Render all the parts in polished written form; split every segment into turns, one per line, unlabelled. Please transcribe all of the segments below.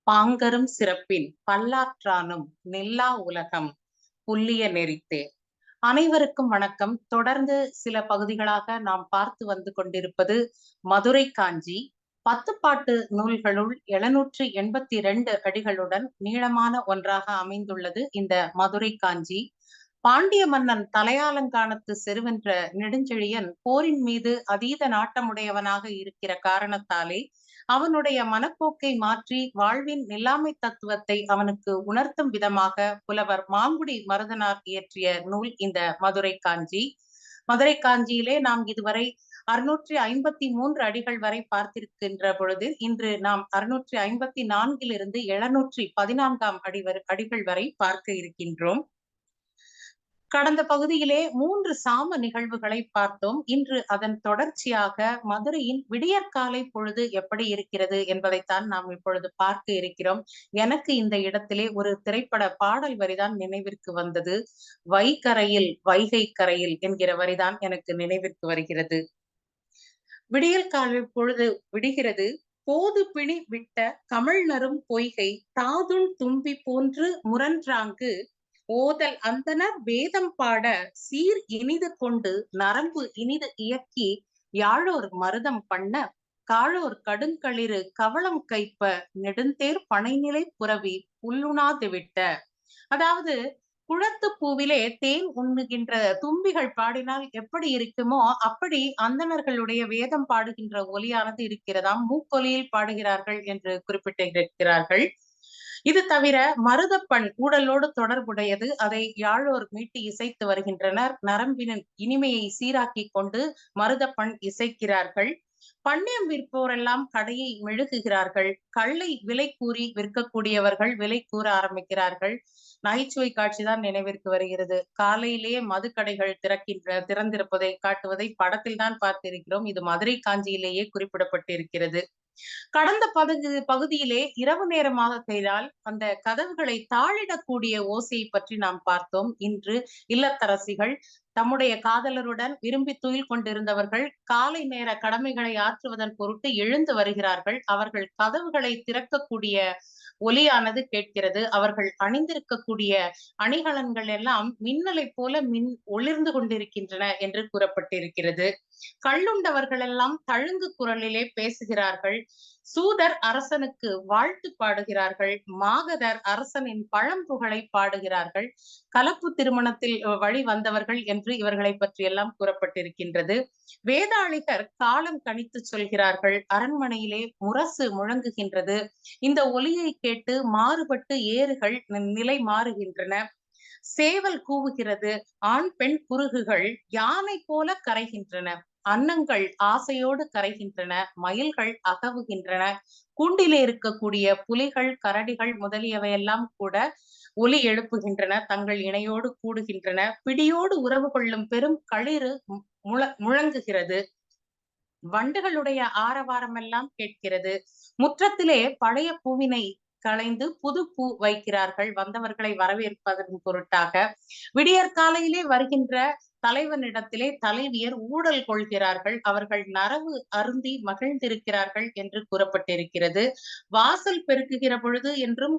பாங்கரும் சிறப்பின் பல்லாற்றானும் நில்லா உலகம் புல்லிய நெறித்தே. அனைவருக்கும் வணக்கம். தொடர்ந்து சில பகுதிகளாக நாம் பார்த்து வந்து கொண்டிருப்பது மதுரை காஞ்சி. 10 பாட்டு நூல்களுள் 782 அடிகளுடன் நீளமான ஒன்றாக அமைந்துள்ளது இந்த மதுரை காஞ்சி. பாண்டிய மன்னன் தலையாலங்கானத்து செருவென்ற நெடுஞ்செழியன் போரின் மீது அதீத நாட்டமுடையவனாக இருக்கிற காரணத்தாலே அவனுடைய மனப்போக்கை மாற்றி வாழ்வின் நில்லாமை தத்துவத்தை அவனுக்கு உணர்த்தும் விதமாக புலவர் மாங்குடி மருதனார் இயற்றிய நூல் இந்த மதுரை காஞ்சி. மதுரை காஞ்சியிலே நாம் இதுவரை 653 அடிகள் வரை பார்த்திருக்கின்ற பொழுது இன்று நாம் 654 714 அடிகள் வரை பார்க்க இருக்கின்றோம். கடந்த பகுதியிலே 3 சாம நிகழ்வுகளை பார்த்தோம். இன்று அதன் தொடர்ச்சியாக மதுரையின் விடியற்காலை பொழுது எப்படி இருக்கிறது என்பதைத்தான் நாம் இப்பொழுது பார்க்க இருக்கிறோம். எனக்கு இந்த இடத்திலே ஒரு திரைப்பட பாடல் வரிதான் நினைவிற்கு வந்தது. வைகரையில் வைகை கரையில் என்கிற வரிதான் எனக்கு நினைவிற்கு வருகிறது. விடியல் காலை பொழுது விடுகிறது, போது பிணி விட்ட கமழ் நரும் பொய்கை தாதுண் தும்பி போன்று முரன்றாங்கு ஓதல் அந்தனர் வேதம் பாட சீர் இனிது கொண்டு நரம்பு இனிது இயக்கி யாழோர் மருதம் பண்ண காழோர் கடுங்களிறு கவளம் கைப்ப நெடுந்தேர் பனைநிலை புரவி புல்லுணாது விட்ட. அதாவது குளத்து பூவிலே தேன் உண்ணுகின்ற தும்பிகள் பாடினால் எப்படி இருக்குமோ அப்படி அந்தணர்களுடைய வேதம் பாடுகின்ற ஒலியானது இருக்கிறதாம். மூக்கொலியில் பாடுகிறார்கள் என்று குறிப்பிட்டிருக்கிறார்கள். இது தவிர மருதப்பண் ஊடலோடு தொடர்புடையது. அதை யாழோர் மீட்டி இசைத்து வருகின்றனர். நரம்பின் இனிமையை சீராக்கி கொண்டு மருதப்பண் இசைக்கிறார்கள். பண்யம் விற்போரெல்லாம் கடையை மெழுகுகிறார்கள். கல்லை விலை கூறி விற்கக்கூடியவர்கள் விலை கூற ஆரம்பிக்கிறார்கள். நகைச்சுவை காட்சிதான் நினைவிற்கு வருகிறது. காலையிலேயே மதுக்கடைகள் திறந்திருப்பதை காட்டுவதை படத்தில் தான் பார்த்திருக்கிறோம். இது மதுரை காஞ்சியிலேயே குறிப்பிடப்பட்டிருக்கிறது. கடந்த பகுதியிலே இரவு நேரமாக செய்தால் அந்த கதவுகளை தாழிடக்கூடிய ஓசையை பற்றி நாம் பார்த்தோம். இன்று இல்லத்தரசிகள் தம்முடைய காதலருடன் விரும்பி துயில் கொண்டிருந்தவர்கள் காலை நேர கடமைகளை ஆற்றுவதன் பொருட்டு எழுந்து வருகிறார்கள். அவர்கள் கதவுகளை திறக்கக்கூடிய ஒலியானது கேட்கிறது. அவர்கள் அணிந்திருக்கக்கூடிய அணிகலன்கள் எல்லாம் மின்னலை போல ஒளிர்ந்து கொண்டிருக்கின்றன என்று கூறப்பட்டிருக்கிறது. கள்ளுண்டவர்கள் எல்லாம் தழுங்கு குரலிலே பேசுகிறார்கள். சூதர் அரசனுக்கு வாழ்த்து பாடுகிறார்கள். மாகதர் அரசனின் பழம்புகழை பாடுகிறார்கள். கலப்பு திருமணத்தில் வழி வந்தவர்கள் என்று இவர்களை பற்றி எல்லாம் கூறப்பட்டிருக்கின்றது. வேதாளிகர் காலம் கணித்து சொல்கிறார்கள். அரண்மனையிலே முரசு முழங்குகின்றது. இந்த ஒலியை கேட்டு மாறுபட்டு ஏறுகள் நிலை மாறுகின்றன. சேவல் கூவுகிறது. ஆண் பெண் குருகுகள் யானை போல கரைகின்றன. அன்னங்கள் ஆசையோடு கரைகின்றன. மயில்கள் அகவுகின்றன. கூண்டிலே இருக்கக்கூடிய புலிகள் கரடிகள் முதலியவையெல்லாம் கூட ஒலி எழுப்புகின்றன. தங்கள் இணையோடு கூடுகின்றன. பிடியோடு உறவு கொள்ளும் பெரும் களிறு முழங்குகிறது. வண்டுகளுடைய ஆரவாரம் எல்லாம் கேட்கிறது. முற்றத்திலே பழைய பூவினை களைந்து புது பூ வைக்கிறார்கள் வந்தவர்களை வரவேற்பதன் பொருட்டாக. விடியற்காலையிலே வருகின்ற தலைவனிடத்திலே தலைவியர் ஊடல் கொள்கிறார்கள். அவர்கள் நரவு அருந்தி மகிழ்ந்திருக்கிறார்கள் என்று கூறப்பட்டிருக்கிறது. வாசல் பெருக்குகிற பொழுது என்றும்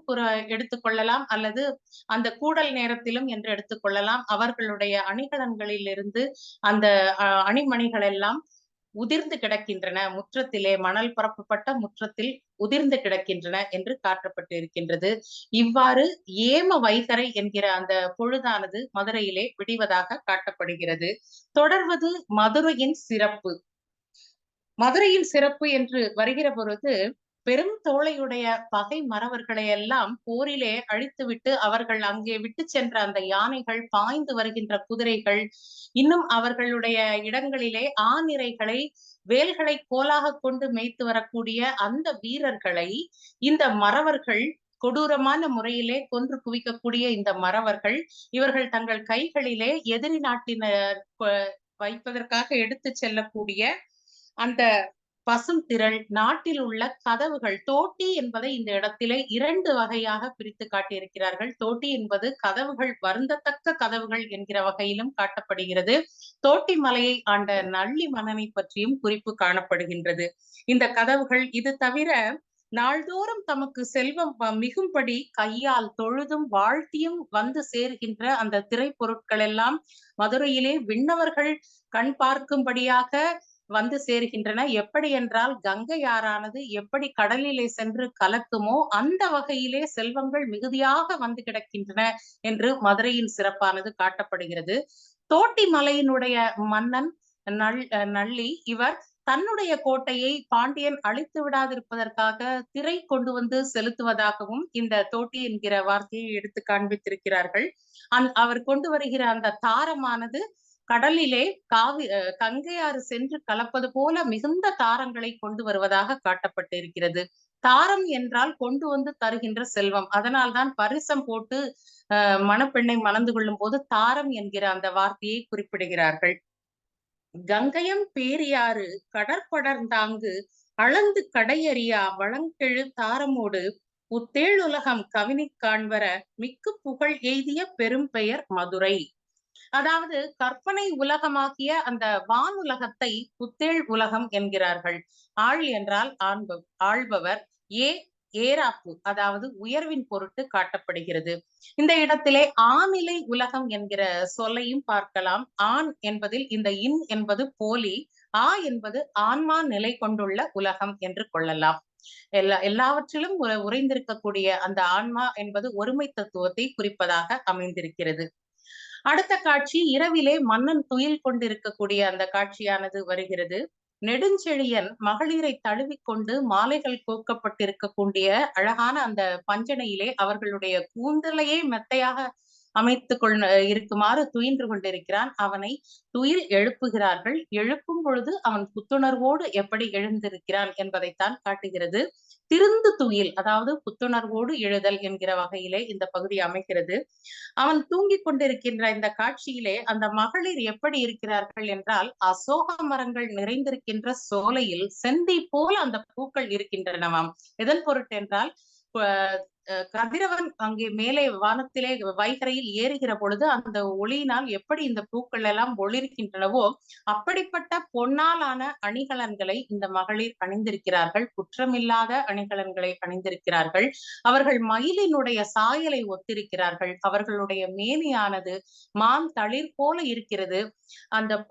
எடுத்துக்கொள்ளலாம், அல்லது அந்த கூடல் நேரத்திலும் என்று எடுத்துக்கொள்ளலாம். அவர்களுடைய அணிகலன்களில் இருந்து அந்த அணிமணிகள் எல்லாம் உதிர்ந்து கிடக்கின்றன. முற்றத்திலே மணல் பரப்பப்பட்ட முற்றத்தில் உதிர்ந்து கிடக்கின்றன என்று காட்டப்பட்டிருக்கின்றது. இவ்வாறு ஏம வைகரை என்கிற அந்த பொழுதானது மதுரையிலே விடிவதாக காட்டப்படுகிறது. தொடர்வது மதுரையின் சிறப்பு. மதுரையின் சிறப்பு என்று வருகிற பொழுது பெரும் தோளையுடைய பகை மறவர்களை எல்லாம் போரிலே அழித்துவிட்டு அவர்கள் அங்கே விட்டு சென்ற அந்த யானைகள், பாய்ந்து வருகின்ற குதிரைகள், இன்னும் அவர்களுடைய இடங்களிலே ஆநிரைகளை வேல்களை கோலாக கொண்டு மேய்த்து வரக்கூடிய அந்த வீரர்களை இந்த மறவர்கள் கொடூரமான முறையிலே கொன்று குவிக்கக்கூடிய இந்த மறவர்கள் இவர்கள் தங்கள் கைகளிலே எதிரி நாட்டினர் வைப்பதற்காக எடுத்து செல்லக்கூடிய அந்த பசும் திரள், நாட்டில் உள்ள கதவுகள், தோட்டி என்பதை இந்த இடத்திலே 2 வகையாக பிரித்து காட்டியிருக்கிறார்கள். தோட்டி என்பது கதவுகள், வருந்தத்தக்க கதவுகள் என்கிற வகையிலும் காட்டப்படுகிறது. தோட்டி மலையை ஆண்ட நள்ளி மன்னனை பற்றியும் குறிப்பு காணப்படுகின்றது. இந்த கதவுகள் இது தவிர நாள்தோறும் தமக்கு செல்வம் மிகும்படி கையால் தொழுதும் வாழ்த்தியும் வந்து சேர்கின்ற அந்த திரைப்பொருட்கள் எல்லாம் மதுரையிலே விண்ணவர்கள் கண் பார்க்கும்படியாக வந்து சேர்கின்றன. எப்படி என்றால் கங்கை ஆறானது எப்படி கடலிலே சென்று கலக்குமோ அந்த வகையிலே செல்வங்கள் மிகுதியாக வந்து கிடக்கின்றன என்று மதுரையின் சிறப்பானது காட்டப்படுகிறது. தோட்டி மலையினுடைய மன்னன் நள்ளி இவர் தன்னுடைய கோட்டையை பாண்டியன் அழித்து விடாதிருப்பதற்காக திரை கொண்டு வந்து செலுத்துவதாகவும் இந்த தோட்டி என்கிற வார்த்தையை எடுத்து காண்பித்திருக்கிறார்கள். அவர் கொண்டு வருகிற அந்த தாரமானது கடலிலே கங்கையாறு சென்று கலப்பது போல மிகுந்த தாரங்களை கொண்டு வருவதாக காட்டப்பட்டிருக்கிறது. தாரம் என்றால் கொண்டு வந்து தருகின்ற செல்வம். அதனால்தான் பரிசம் போட்டு மணப்பெண்ணை மணந்து கொள்ளும் போது தாரம் என்கிற அந்த வார்த்தையை குறிப்பிடுகிறார்கள். கங்கையம் பேரியாறு கடற்படர்ந்தாங்கு அளந்து கடையறியா வளங்கெழு தாரமோடு உத்தேழுலகம் கவினிக் காண்வர மிக்கு புகழ் எய்திய பெரும் பெயர் மதுரை. அதாவது கற்பனை உலகமாகிய அந்த வானுலகத்தை புத்தேள் உலகம் என்கிறார்கள். ஆள் என்றால் ஆள்பவர், ஏராப்பு அதாவது உயர்வின் பொருட்டு காட்டப்படுகிறது. இந்த இடத்திலே ஆநிலை உலகம் என்கிற சொல்லையும் பார்க்கலாம். ஆண் என்பதில் இந்த இன் என்பது போலி, ஆ என்பது ஆன்மா நிலை கொண்டுள்ள உலகம் என்று கொள்ளலாம். எல்லாவற்றிலும் உறைந்திருக்கக்கூடிய அந்த ஆன்மா என்பது ஒருமை தத்துவத்தை குறிப்பதாக அமைந்திருக்கிறது. அடுத்த காட்சி இரவிலே மன்னன் துயில் கொண்டிருக்கக்கூடிய அந்த காட்சியானது வருகிறது. நெடுஞ்செழியன் மகளிரை தழுவிக்கொண்டு மாலைகள் கோக்கப்பட்டிருக்கக்கூடிய அழகான அந்த பஞ்சனையிலே அவர்களுடைய கூந்தலையே மெத்தையாக அமைத்துக் இருக்குமாறு துயின்று கொண்டிருக்கிறான். அவனை துயில் எழுப்புகிறார்கள். எழுப்பும் பொழுது அவன் புத்துணர்வோடு எப்படி எழுந்திருக்கிறான் என்பதைத்தான் காட்டுகிறது. திருந்து துயில், அதாவது புத்துணர்வோடு எழுதல் என்கிற வகையிலே இந்த பகுதி அமைகிறது. அவன் தூங்கிக் கொண்டிருக்கின்ற இந்த காட்சியிலே அந்த மகளிர் எப்படி இருக்கிறார்கள் என்றால், அசோக மரங்கள் நிறைந்திருக்கின்ற சோலையில் செந்தி போல அந்த பூக்கள் இருக்கின்றனவாம். எதன் பொருட்டு என்றால், கதிரவன் அங்கே மேலே வானத்திலே வைகரையில் ஏறுகிற பொழுது அந்த ஒளியினால் எப்படி இந்த பூக்கள் எல்லாம் ஒளிர்கின்றனவோ அப்படிப்பட்ட பொன்னாலான அணிகலன்களை இந்த மகளிர் அணிந்திருக்கிறார்கள். குற்றமில்லாத அணிகலன்களை அணிந்திருக்கிறார்கள். அவர்கள் மயிலினுடைய சாயலை ஒத்திருக்கிறார்கள். அவர்களுடைய மேனியானது மான் தளிர் போல இருக்கிறது. அந்த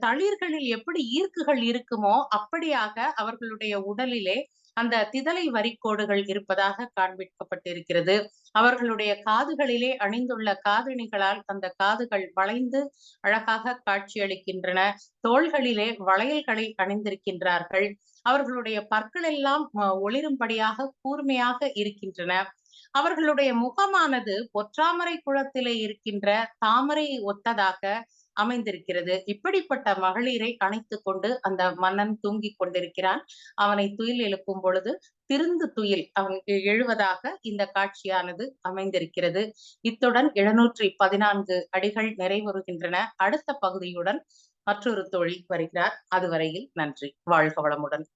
தளிர்களில் எப்படி ஈர்க்குகள் இருக்குமோ அப்படியாக அவர்களுடைய உடலிலே அந்த திதலை வரிக்கோடுகள் இருப்பதாக காண்பிக்கப்பட்டிருக்கிறது. அவர்களுடைய காதுகளிலே அணிந்துள்ள காதணிகளால் அந்த காதுகள் வளைந்து அழகாக காட்சியளிக்கின்றன. தோள்களிலே வளையல்களை அணிந்திருக்கின்றார்கள். அவர்களுடைய பற்கள் எல்லாம் ஒளிரும்படியாக கூர்மையாக இருக்கின்றன. அவர்களுடைய முகமானது பொற்றாமரை குளத்திலே இருக்கின்ற தாமரை ஒத்ததாக அமைந்திருக்கிறது. இப்படிப்பட்ட மகளிரை அணைத்துக் கொண்டு அந்த மன்னன் தூங்கிக் கொண்டிருக்கிறான். அவனை துயில் எழுப்பும் பொழுது திருந்து துயில் அவன் எழுவதாக இந்த காட்சியானது அமைந்திருக்கிறது. இத்துடன் 714 அடிகள் நிறைவுறுகின்றன. அடுத்த பகுதியுடன் மற்றொரு தோழி வருகிறார். அதுவரையில் நன்றி. வாழ்க வளமுடன்.